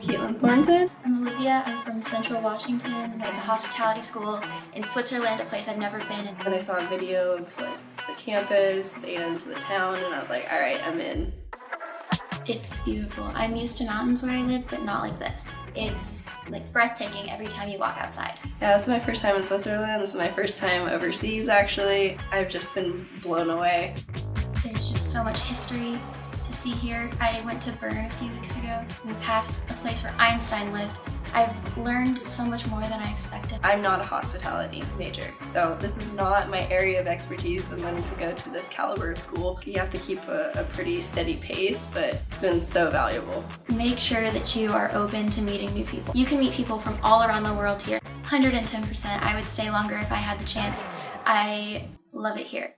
Caitlin Thornton. I'm Olivia. I'm from Central Washington. There's a hospitality school in Switzerland, a place I've never been. And I saw a video of the campus and the town, and I was like, all right, I'm in. It's beautiful. I'm used to mountains where I live, but not like this. It's like breathtaking every time you walk outside. Yeah, this is my first time in Switzerland. This is my first time overseas, actually. I've just been blown away. There's just so much history to see here. I went to Bern a few weeks ago. We passed a place where Einstein lived. I've learned so much more than I expected. I'm not a hospitality major, so this is not my area of expertise, and then to go to this caliber of school, you have to keep a pretty steady pace, but it's been so valuable. Make sure that you are open to meeting new people. You can meet people from all around the world here. 110%. I would stay longer if I had the chance. I love it here.